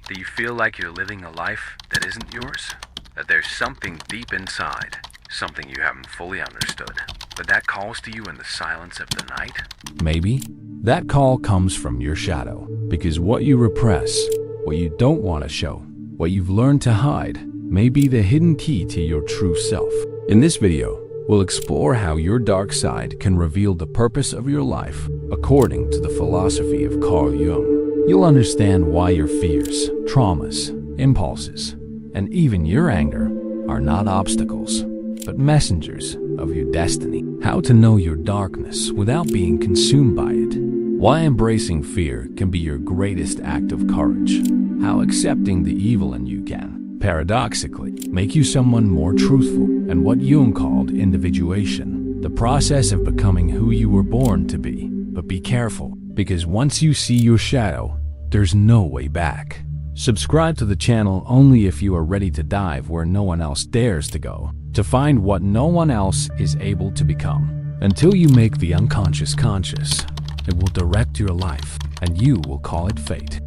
Do you feel like you're living a life that isn't yours? That there's something deep inside, something you haven't fully understood, but that calls to you in the silence of the night? Maybe that call comes from your shadow, because what you repress, what you don't want to show, what you've learned to hide, may be the hidden key to your true self. In this video, we'll explore how your dark side can reveal the purpose of your life according to the philosophy of Carl Jung. You'll understand why your fears, traumas, impulses, and even your anger are not obstacles, but messengers of your destiny. How to know your darkness without being consumed by it. Why embracing fear can be your greatest act of courage. How accepting the evil in you can, paradoxically, make you someone more truthful. And what Jung called individuation, the process of becoming who you were born to be. But be careful, because once you see your shadow, there's no way back. Subscribe to the channel only if you are ready to dive where no one else dares to go, to find what no one else is able to become. Until you make the unconscious conscious, it will direct your life, and you will call it fate.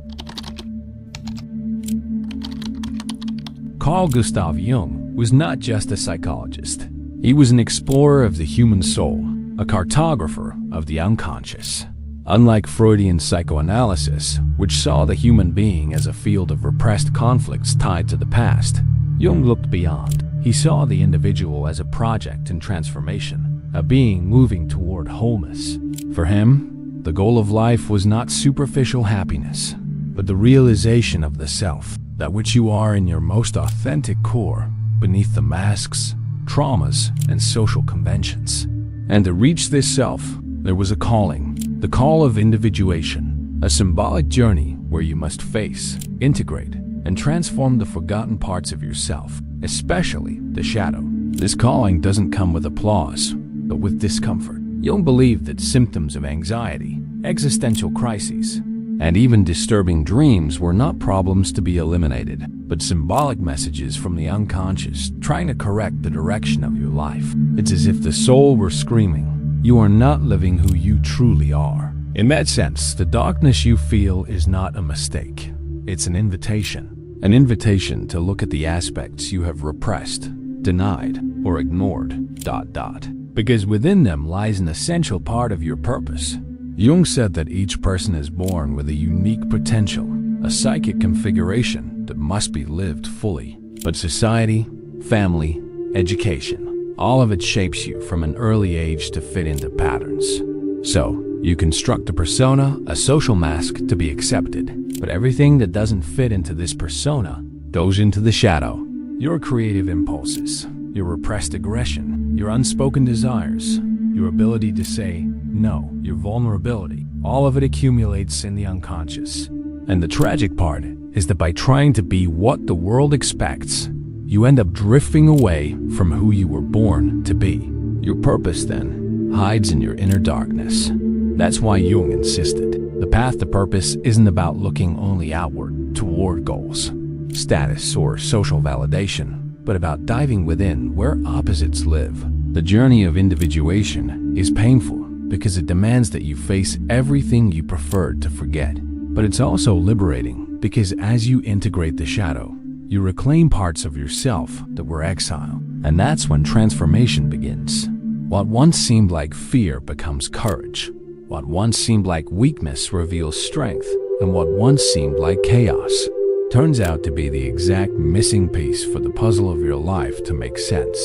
Carl Gustav Jung was not just a psychologist. He was an explorer of the human soul, a cartographer of the unconscious. Unlike Freudian psychoanalysis, which saw the human being as a field of repressed conflicts tied to the past, Jung looked beyond. He saw the individual as a project in transformation, a being moving toward wholeness. For him, the goal of life was not superficial happiness, but the realization of the self, that which you are in your most authentic core, beneath the masks, traumas, and social conventions. And to reach this self, there was a calling, the call of individuation, a symbolic journey where you must face, integrate, and transform the forgotten parts of yourself, especially the shadow. This calling doesn't come with applause, but with discomfort. Jung believed that symptoms of anxiety, existential crises, and even disturbing dreams were not problems to be eliminated, but symbolic messages from the unconscious trying to correct the direction of your life. It's as if the soul were screaming, "You are not living who you truly are." In that sense, the darkness you feel is not a mistake. It's an invitation to look at the aspects you have repressed, denied, or ignored, ... Because within them lies an essential part of your purpose. Jung said that each person is born with a unique potential, a psychic configuration that must be lived fully. But society, family, education, all of it shapes you from an early age to fit into patterns. So, you construct a persona, a social mask to be accepted, but everything that doesn't fit into this persona goes into the shadow. Your creative impulses, your repressed aggression, your unspoken desires, your ability to say no, your vulnerability, all of it accumulates in the unconscious. And the tragic part is that by trying to be what the world expects, you end up drifting away from who you were born to be. Your purpose, then, hides in your inner darkness. That's why Jung insisted, the path to purpose isn't about looking only outward, toward goals, status, or social validation, but about diving within where opposites live. The journey of individuation is painful because it demands that you face everything you preferred to forget. But it's also liberating because as you integrate the shadow, you reclaim parts of yourself that were exiled. And that's when transformation begins. What once seemed like fear becomes courage. What once seemed like weakness reveals strength. And what once seemed like chaos turns out to be the exact missing piece for the puzzle of your life to make sense.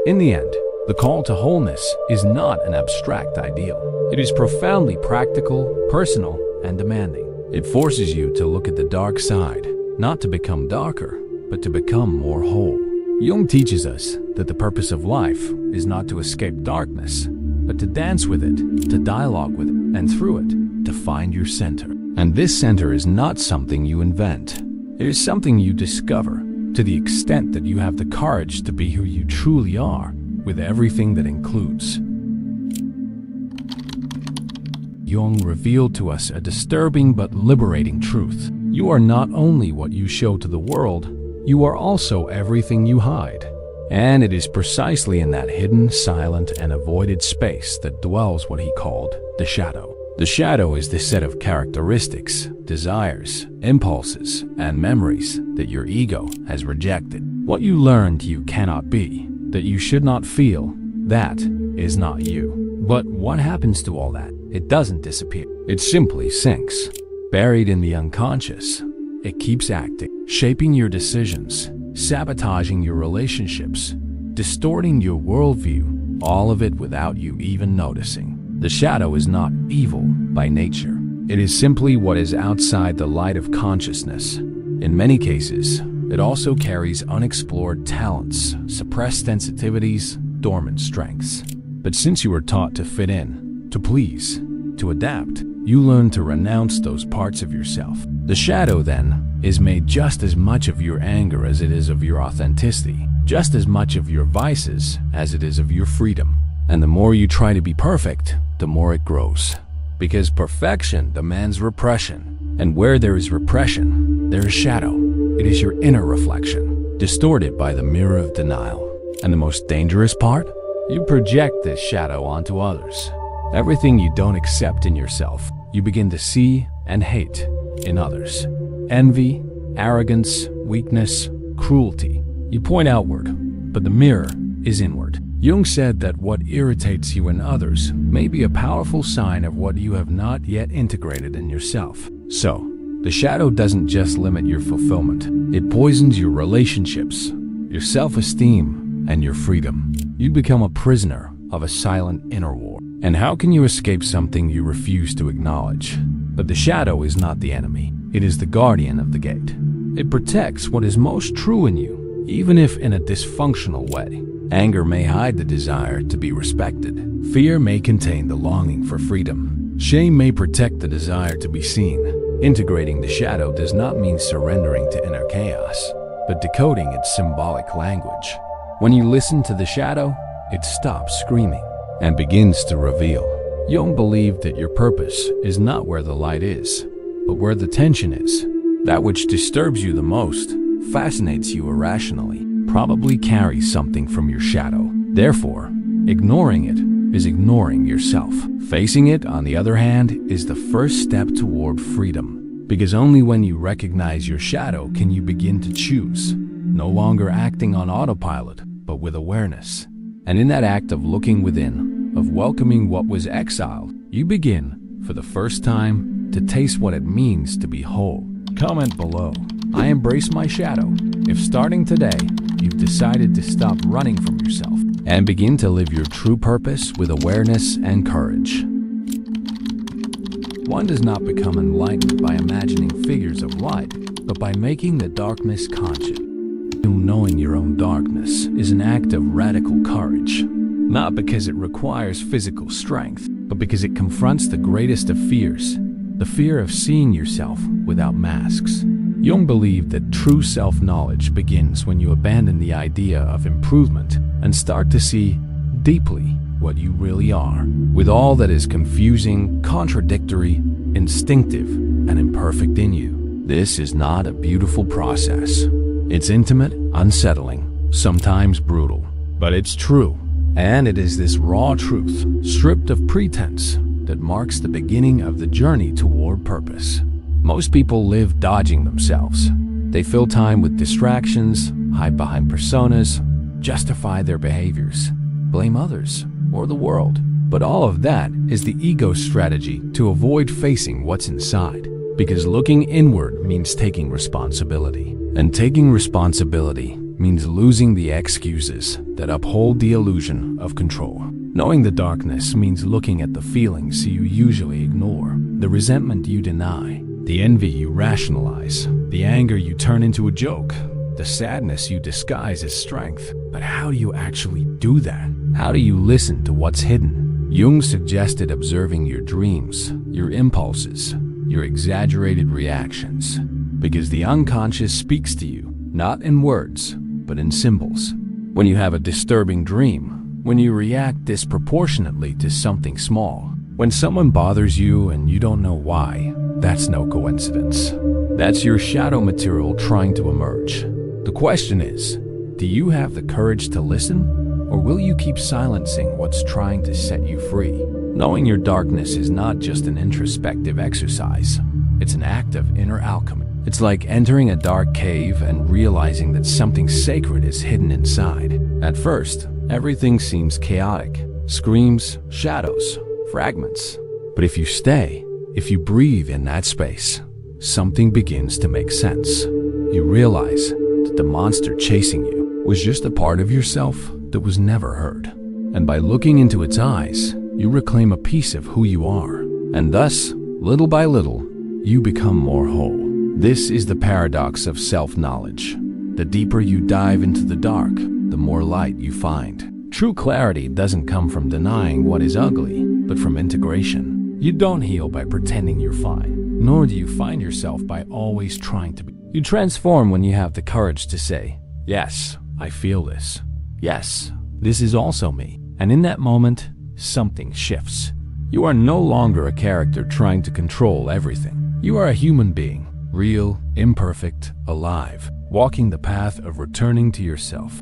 In the end, the call to wholeness is not an abstract ideal. It is profoundly practical, personal, and demanding. It forces you to look at the dark side, not to become darker, but to become more whole. Jung teaches us that the purpose of life is not to escape darkness, but to dance with it, to dialogue with it, and through it, to find your center. And this center is not something you invent. It is something you discover, to the extent that you have the courage to be who you truly are, with everything that includes. Jung revealed to us a disturbing but liberating truth. You are not only what you show to the world, you are also everything you hide. And it is precisely in that hidden, silent, and avoided space that dwells what he called the shadow. The shadow is the set of characteristics, desires, impulses, and memories that your ego has rejected. What you learned you cannot be, that you should not feel, that is not you. But what happens to all that? It doesn't disappear. It simply sinks. Buried in the unconscious, it keeps acting, shaping your decisions, sabotaging your relationships, distorting your worldview, all of it without you even noticing. The shadow is not evil by nature. It is simply what is outside the light of consciousness. In many cases, it also carries unexplored talents, suppressed sensitivities, dormant strengths. But since you were taught to fit in, to please, to adapt, you learn to renounce those parts of yourself. The shadow, then, is made just as much of your anger as it is of your authenticity, just as much of your vices as it is of your freedom. And the more you try to be perfect, the more it grows. Because perfection demands repression. And where there is repression, there is shadow. It is your inner reflection, distorted by the mirror of denial. And the most dangerous part? You project this shadow onto others. Everything you don't accept in yourself, you begin to see and hate in others. Envy, arrogance, weakness, cruelty. You point outward, but the mirror is inward. Jung said that what irritates you in others may be a powerful sign of what you have not yet integrated in yourself. So, the shadow doesn't just limit your fulfillment. It poisons your relationships, your self-esteem, and your freedom. You become a prisoner of a silent inner war. And how can you escape something you refuse to acknowledge? But the shadow is not the enemy. It is the guardian of the gate. It protects what is most true in you, even if in a dysfunctional way. Anger may hide the desire to be respected. Fear may contain the longing for freedom. Shame may protect the desire to be seen. Integrating the shadow does not mean surrendering to inner chaos, but decoding its symbolic language. When you listen to the shadow, it stops screaming and begins to reveal. Jung believed that your purpose is not where the light is, but where the tension is. That which disturbs you the most, fascinates you irrationally, probably carries something from your shadow. Therefore, ignoring it is ignoring yourself. Facing it, on the other hand, is the first step toward freedom. Because only when you recognize your shadow can you begin to choose, no longer acting on autopilot, but with awareness. And in that act of looking within, of welcoming what was exiled, you begin, for the first time, to taste what it means to be whole. Comment below. I embrace my shadow. If starting today, you've decided to stop running from yourself and begin to live your true purpose with awareness and courage. One does not become enlightened by imagining figures of light, but by making the darkness conscious. Knowing your own darkness is an act of radical courage, not because it requires physical strength, but because it confronts the greatest of fears, the fear of seeing yourself without masks. Jung believed that true self-knowledge begins when you abandon the idea of improvement and start to see deeply what you really are, with all that is confusing, contradictory, instinctive, and imperfect in you. This is not a beautiful process. It's intimate, unsettling, sometimes brutal, but it's true. And it is this raw truth, stripped of pretense, that marks the beginning of the journey toward purpose. Most people live dodging themselves. They fill time with distractions, hide behind personas, justify their behaviors, blame others or the world. But all of that is the ego's strategy to avoid facing what's inside. Because looking inward means taking responsibility. And taking responsibility means losing the excuses that uphold the illusion of control. Knowing the darkness means looking at the feelings you usually ignore, the resentment you deny, the envy you rationalize, the anger you turn into a joke, the sadness you disguise as strength. But how do you actually do that? How do you listen to what's hidden? Jung suggested observing your dreams, your impulses, your exaggerated reactions. Because the unconscious speaks to you, not in words, but in symbols. When you have a disturbing dream, when you react disproportionately to something small, when someone bothers you and you don't know why, that's no coincidence. That's your shadow material trying to emerge. The question is, do you have the courage to listen? Or will you keep silencing what's trying to set you free? Knowing your darkness is not just an introspective exercise. It's an act of inner alchemy. It's like entering a dark cave and realizing that something sacred is hidden inside. At first, everything seems chaotic. Screams, shadows, fragments. But if you stay, if you breathe in that space, something begins to make sense. You realize that the monster chasing you was just a part of yourself that was never heard. And by looking into its eyes, you reclaim a piece of who you are. And thus, little by little, you become more whole. This is the paradox of self-knowledge. The deeper you dive into the dark, the more light you find. True clarity doesn't come from denying what is ugly, but from integration. You don't heal by pretending you're fine, nor do you find yourself by always trying to be. You transform when you have the courage to say, yes, I feel this. Yes, this is also me. And in that moment, something shifts. You are no longer a character trying to control everything. You are a human being, real, imperfect, alive, walking the path of returning to yourself.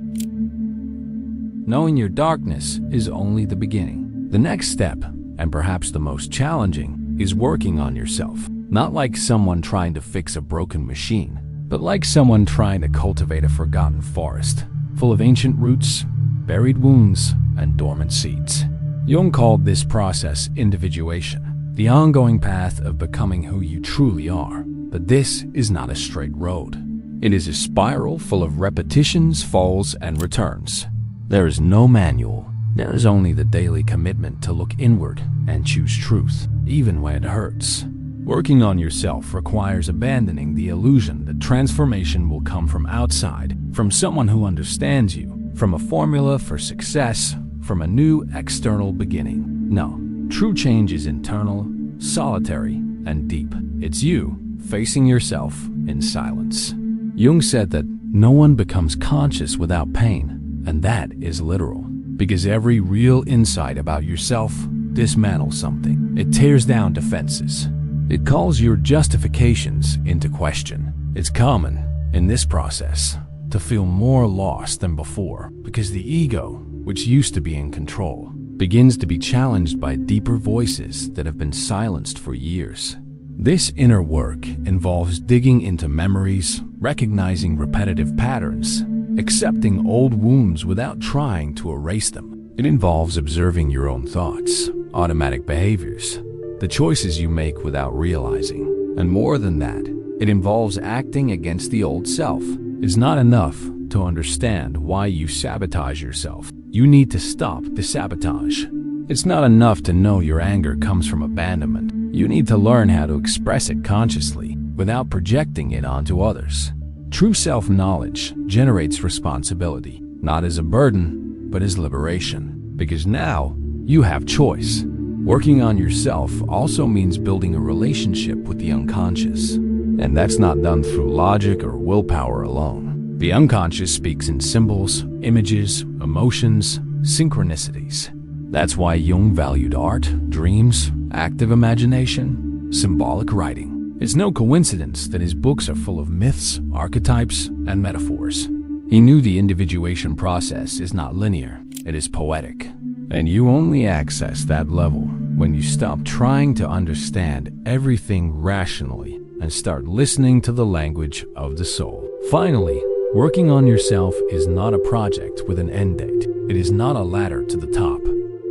Knowing your darkness is only the beginning. The next step, and perhaps the most challenging, is working on yourself. Not like someone trying to fix a broken machine, but like someone trying to cultivate a forgotten forest, full of ancient roots, buried wounds, and dormant seeds. Jung called this process individuation, the ongoing path of becoming who you truly are. But this is not a straight road. It is a spiral full of repetitions, falls, and returns. There is no manual. There is only the daily commitment to look inward and choose truth, even when it hurts. Working on yourself requires abandoning the illusion that transformation will come from outside, from someone who understands you, from a formula for success, from a new external beginning. No, true change is internal, solitary, and deep. It's you facing yourself in silence. Jung said that no one becomes conscious without pain, and that is literal. Because every real insight about yourself dismantles something. It tears down defenses. It calls your justifications into question. It's common in this process to feel more lost than before because the ego, which used to be in control, begins to be challenged by deeper voices that have been silenced for years. This inner work involves digging into memories, recognizing repetitive patterns, accepting old wounds without trying to erase them. It involves observing your own thoughts, automatic behaviors, the choices you make without realizing. And more than that, it involves acting against the old self. It's not enough to understand why you sabotage yourself. You need to stop the sabotage. It's not enough to know your anger comes from abandonment. You need to learn how to express it consciously without projecting it onto others. True self-knowledge generates responsibility, not as a burden, but as liberation. Because now, you have choice. Working on yourself also means building a relationship with the unconscious. And that's not done through logic or willpower alone. The unconscious speaks in symbols, images, emotions, synchronicities. That's why Jung valued art, dreams, active imagination, symbolic writing. It's no coincidence that his books are full of myths, archetypes, and metaphors. He knew the individuation process is not linear, it is poetic. And you only access that level when you stop trying to understand everything rationally and start listening to the language of the soul. Finally, working on yourself is not a project with an end date. It is not a ladder to the top.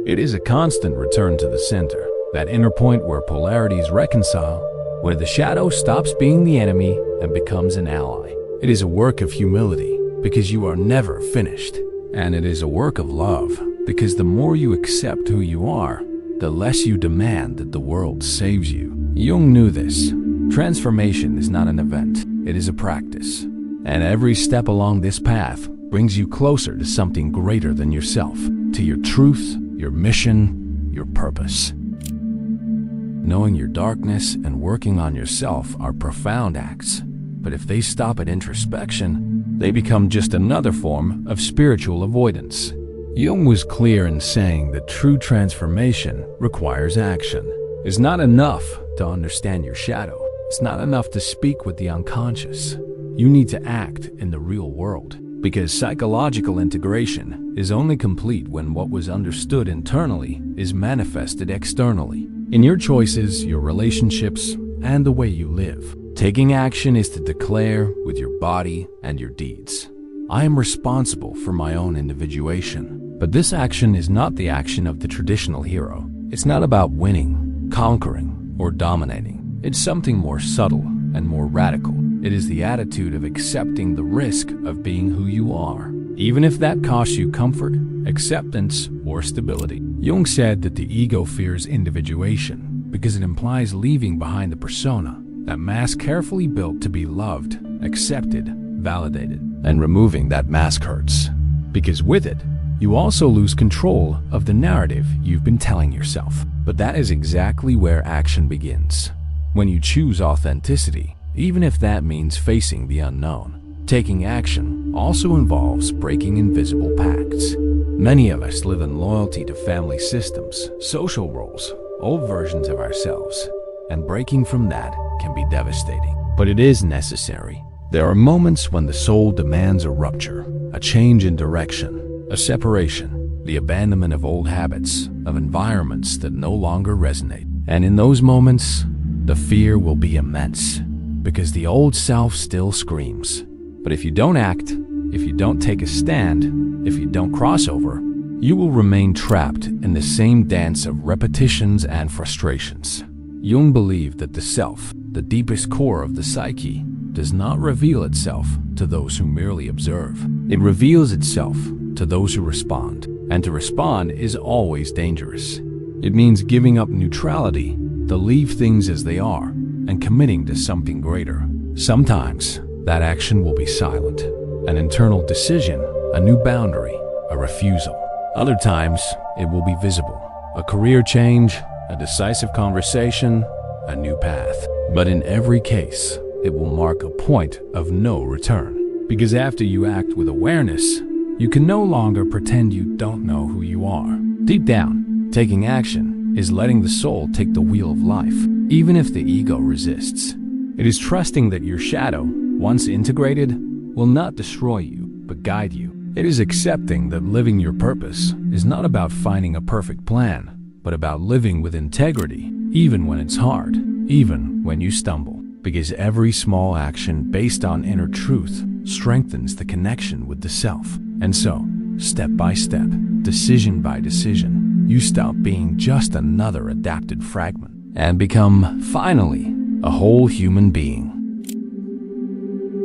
It is a constant return to the center, that inner point where polarities reconcile, where the shadow stops being the enemy and becomes an ally. It is a work of humility because you are never finished. And it is a work of love because the more you accept who you are, the less you demand that the world saves you. Jung knew this. Transformation is not an event, it is a practice. And every step along this path brings you closer to something greater than yourself, to your truth, your mission, your purpose. Knowing your darkness and working on yourself are profound acts, but if they stop at introspection, they become just another form of spiritual avoidance. Jung was clear in saying that true transformation requires action. It's not enough to understand your shadow. It's not enough to speak with the unconscious. You need to act in the real world. because psychological integration is only complete when what was understood internally is manifested externally, in your choices, your relationships, and the way you live. Taking action is to declare with your body and your deeds, I am responsible for my own individuation. But this action is not the action of the traditional hero. It's not about winning, conquering, or dominating. It's something more subtle and more radical. It is the attitude of accepting the risk of being who you are, even if that costs you comfort, acceptance, or stability. Jung said that the ego fears individuation because it implies leaving behind the persona, that mask carefully built to be loved, accepted, validated. And removing that mask hurts, because with it, you also lose control of the narrative you've been telling yourself. But that is exactly where action begins. When you choose authenticity, even if that means facing the unknown. Taking action also involves breaking invisible pacts. Many of us live in loyalty to family systems, social roles, old versions of ourselves, and breaking from that can be devastating. But it is necessary. There are moments when the soul demands a rupture, a change in direction, a separation, the abandonment of old habits, of environments that no longer resonate. And in those moments, the fear will be immense, because the old self still screams. But if you don't act, if you don't take a stand, if you don't cross over, you will remain trapped in the same dance of repetitions and frustrations. Jung believed that the self, the deepest core of the psyche, does not reveal itself to those who merely observe. It reveals itself to those who respond, and to respond is always dangerous. It means giving up neutrality to leave things as they are and committing to something greater. Sometimes that action will be silent, an internal decision, a new boundary, a refusal. Other times it will be visible, a career change, a decisive conversation, a new path. But in every case, it will mark a point of no return. Because after you act with awareness, you can no longer pretend you don't know who you are. Deep down, taking action is letting the soul take the wheel of life, even if the ego resists. It is trusting that your shadow, once integrated, will not destroy you, but guide you. It is accepting that living your purpose is not about finding a perfect plan, but about living with integrity, even when it's hard, even when you stumble. Because every small action based on inner truth strengthens the connection with the self. And so, step by step, decision by decision, you stop being just another adapted fragment and become, finally, a whole human being.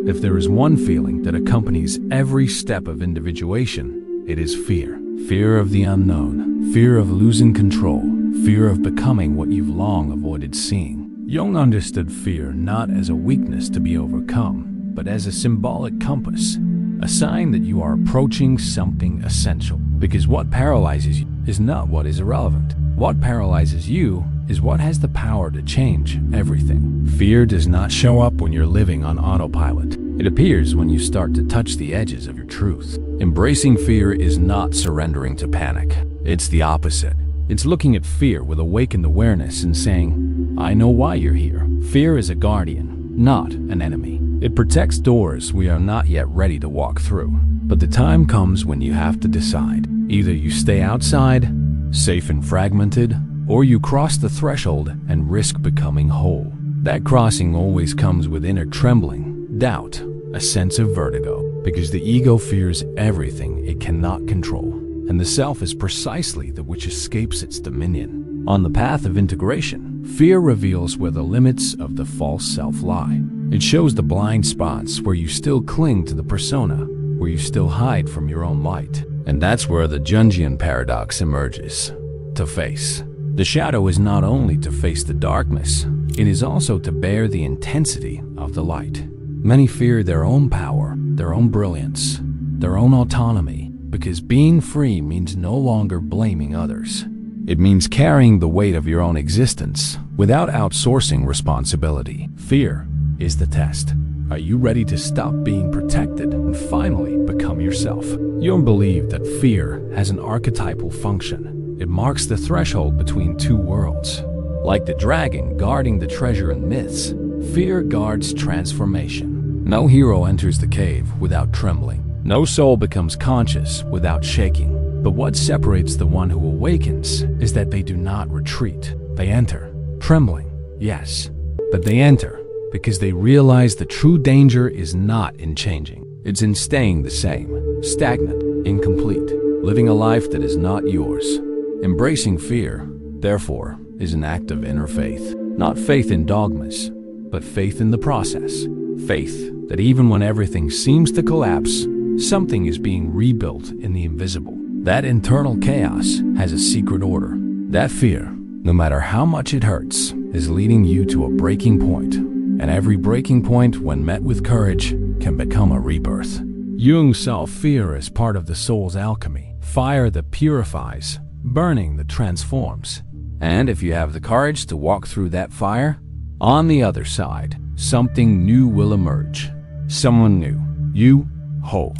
If there is one feeling that accompanies every step of individuation, it is fear. Fear of the unknown, fear of losing control, fear of becoming what you've long avoided seeing. Jung understood fear not as a weakness to be overcome, but as a symbolic compass, a sign that you are approaching something essential. Because what paralyzes you is not what is irrelevant. What paralyzes you is what has the power to change everything. Fear does not show up when you're living on autopilot. It appears when you start to touch the edges of your truth. Embracing fear is not surrendering to panic. It's the opposite. It's looking at fear with awakened awareness and saying, I know why you're here. Fear is a guardian, not an enemy. It protects doors we are not yet ready to walk through. But the time comes when you have to decide. Either you stay outside, safe and fragmented, or you cross the threshold and risk becoming whole. That crossing always comes with inner trembling, doubt, a sense of vertigo, because the ego fears everything it cannot control, and the self is precisely that which escapes its dominion. On the path of integration, fear reveals where the limits of the false self lie. It shows the blind spots where you still cling to the persona, where you still hide from your own light. And that's where the Jungian paradox emerges. To face. The shadow is not only to face the darkness, it is also to bear the intensity of the light. Many fear their own power, their own brilliance, their own autonomy, because being free means no longer blaming others. It means carrying the weight of your own existence without outsourcing responsibility. Fear is the test. Are you ready to stop being protected and finally become yourself? Jung believed that fear has an archetypal function. It marks the threshold between two worlds. Like the dragon guarding the treasure in myths, fear guards transformation. No hero enters the cave without trembling. No soul becomes conscious without shaking. But what separates the one who awakens is that they do not retreat. They enter, trembling, yes, but they enter because they realize the true danger is not in changing. It's in staying the same, stagnant, incomplete, living a life that is not yours. Embracing fear, therefore, is an act of inner faith. Not faith in dogmas, but faith in the process. Faith that even when everything seems to collapse, something is being rebuilt in the invisible. That internal chaos has a secret order. That fear, no matter how much it hurts, is leading you to a breaking point. And every breaking point, when met with courage, can become a rebirth. Jung saw fear as part of the soul's alchemy, fire that purifies, burning that transforms. And if you have the courage to walk through that fire, on the other side, something new will emerge. Someone new, you, whole.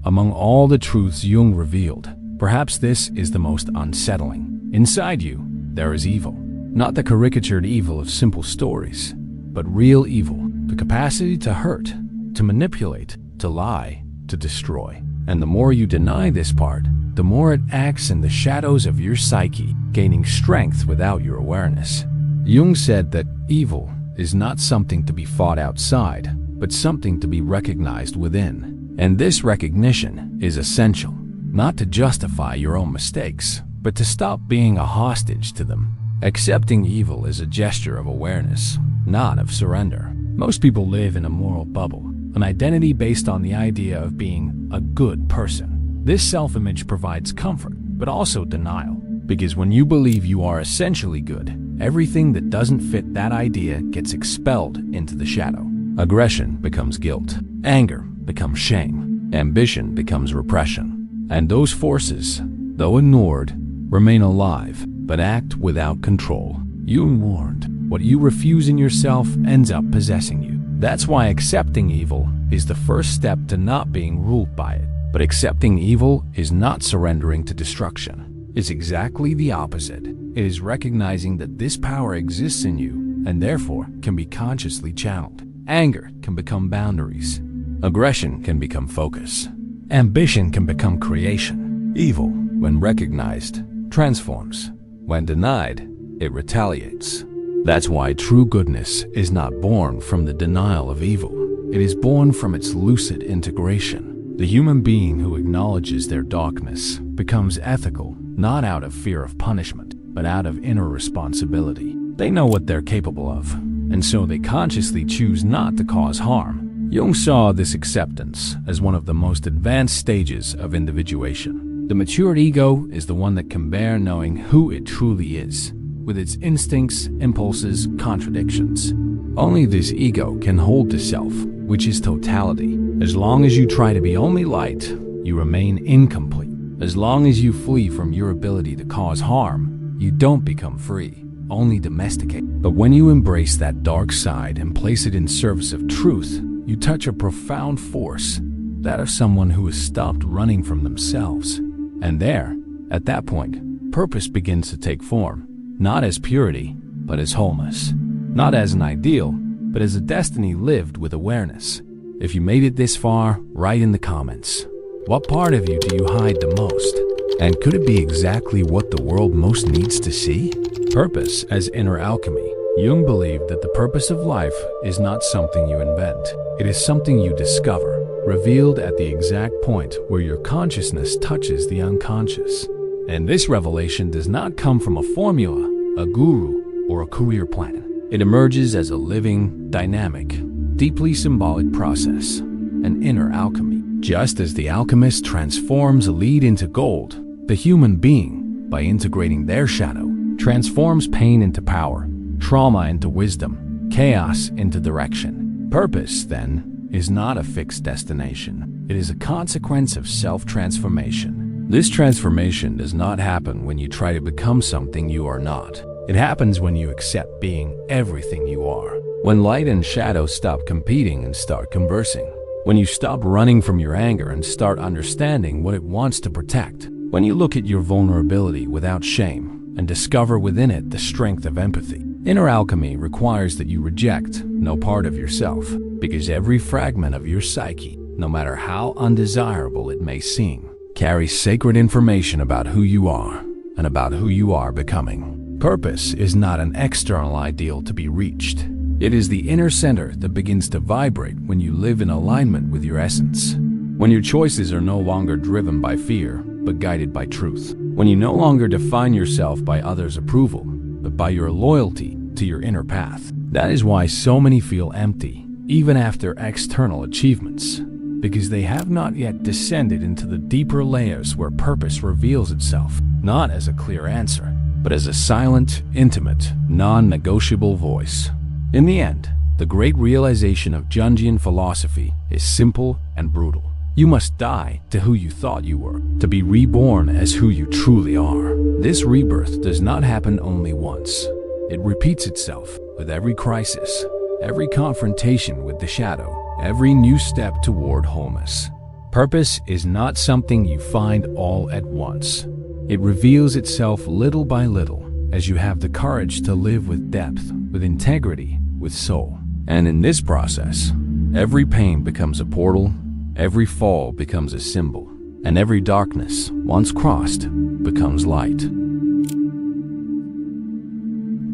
Among all the truths Jung revealed, perhaps this is the most unsettling. Inside you, there is evil. Not the caricatured evil of simple stories, but real evil. The capacity to hurt, to manipulate, to lie, to destroy. And the more you deny this part, the more it acts in the shadows of your psyche, gaining strength without your awareness. Jung said that evil is not something to be fought outside, but something to be recognized within. And this recognition is essential, not to justify your own mistakes, but to stop being a hostage to them. Accepting evil is a gesture of awareness, not of surrender. Most people live in a moral bubble, an identity based on the idea of being a good person. This self-image provides comfort, but also denial, because when you believe you are essentially good, everything that doesn't fit that idea gets expelled into the shadow. Aggression becomes guilt, anger becomes shame, ambition becomes repression. And those forces, though ignored, remain alive, but act without control. Jung warned, what you refuse in yourself ends up possessing you. That's why accepting evil is the first step to not being ruled by it. But accepting evil is not surrendering to destruction. It's exactly the opposite. It is recognizing that this power exists in you and therefore can be consciously channeled. Anger can become boundaries. Aggression can become focus. Ambition can become creation. Evil, when recognized, transforms. When denied, it retaliates. That's why true goodness is not born from the denial of evil. It is born from its lucid integration. The human being who acknowledges their darkness becomes ethical, not out of fear of punishment, but out of inner responsibility. They know what they're capable of, and so they consciously choose not to cause harm. Jung saw this acceptance as one of the most advanced stages of individuation. The matured ego is the one that can bear knowing who it truly is, with its instincts, impulses, contradictions. Only this ego can hold the self, which is totality. As long as you try to be only light, you remain incomplete. As long as you flee from your ability to cause harm, you don't become free, only domesticated. But when you embrace that dark side and place it in service of truth, you touch a profound force, that of someone who has stopped running from themselves. And there, at that point, purpose begins to take form, not as purity, but as wholeness. Not as an ideal, but as a destiny lived with awareness. If you made it this far, write in the comments. What part of you do you hide the most? And could it be exactly what the world most needs to see? Purpose as inner alchemy. Jung believed that the purpose of life is not something you invent. It is something you discover, revealed at the exact point where your consciousness touches the unconscious. And this revelation does not come from a formula, a guru, or a career plan. It emerges as a living, dynamic, deeply symbolic process, an inner alchemy. Just as the alchemist transforms lead into gold, the human being, by integrating their shadow, transforms pain into power, trauma into wisdom, chaos into direction. Purpose, then, is not a fixed destination. It is a consequence of self-transformation. This transformation does not happen when you try to become something you are not. It happens when you accept being everything you are. When light and shadow stop competing and start conversing. When you stop running from your anger and start understanding what it wants to protect. When you look at your vulnerability without shame and discover within it the strength of empathy. Inner alchemy requires that you reject no part of yourself, because every fragment of your psyche no matter how undesirable it may seem, carries sacred information about who you are and about who you are becoming. Purpose is not an external ideal to be reached. It is the inner center that begins to vibrate when you live in alignment with your essence. When your choices are no longer driven by fear, but guided by truth. When you no longer define yourself by others' approval, but by your loyalty to your inner path. That is why so many feel empty, even after external achievements, because they have not yet descended into the deeper layers where purpose reveals itself, not as a clear answer, but as a silent, intimate, non-negotiable voice. In the end, the great realization of Jungian philosophy is simple and brutal. You must die to who you thought you were, to be reborn as who you truly are. This rebirth does not happen only once. It repeats itself with every crisis, every confrontation with the shadow, every new step toward wholeness. Purpose is not something you find all at once. It reveals itself little by little as you have the courage to live with depth, with integrity, with soul. And in this process, every pain becomes a portal, every fall becomes a symbol, and every darkness, once crossed, becomes light.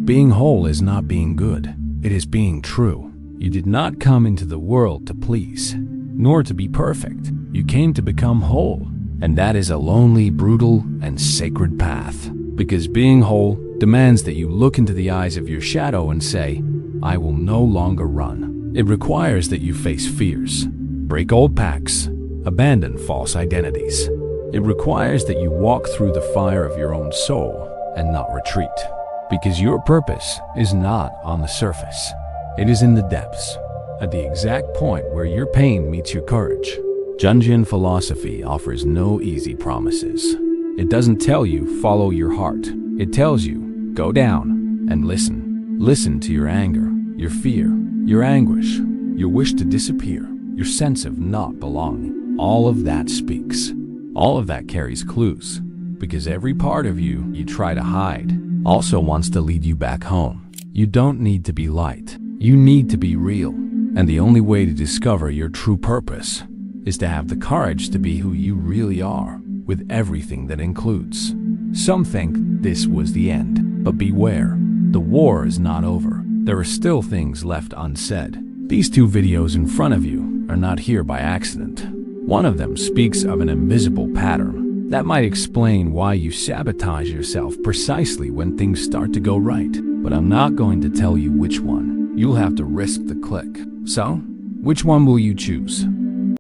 Being whole is not being good, it is being true. You did not come into the world to please, nor to be perfect. You came to become whole, and that is a lonely, brutal, and sacred path. Because being whole demands that you look into the eyes of your shadow and say, I will no longer run. It requires that you face fears, break old pacts, abandon false identities. It requires that you walk through the fire of your own soul and not retreat. Because your purpose is not on the surface. It is in the depths, at the exact point where your pain meets your courage. Jungian philosophy offers no easy promises. It doesn't tell you, follow your heart. It tells you, go down and listen. Listen to your anger, your fear, your anguish, your wish to disappear, your sense of not belonging. All of that speaks. All of that carries clues. Because every part of you try to hide also wants to lead you back home. You don't need to be light. You need to be real. And the only way to discover your true purpose is to have the courage to be who you really are, with everything that includes. Some think this was the end, but beware, the war is not over. There are still things left unsaid. These two videos in front of you are not here by accident. One of them speaks of an invisible pattern that might explain why you sabotage yourself precisely when things start to go right. But I'm not going to tell you which one. You'll have to risk the click. So, which one will you choose?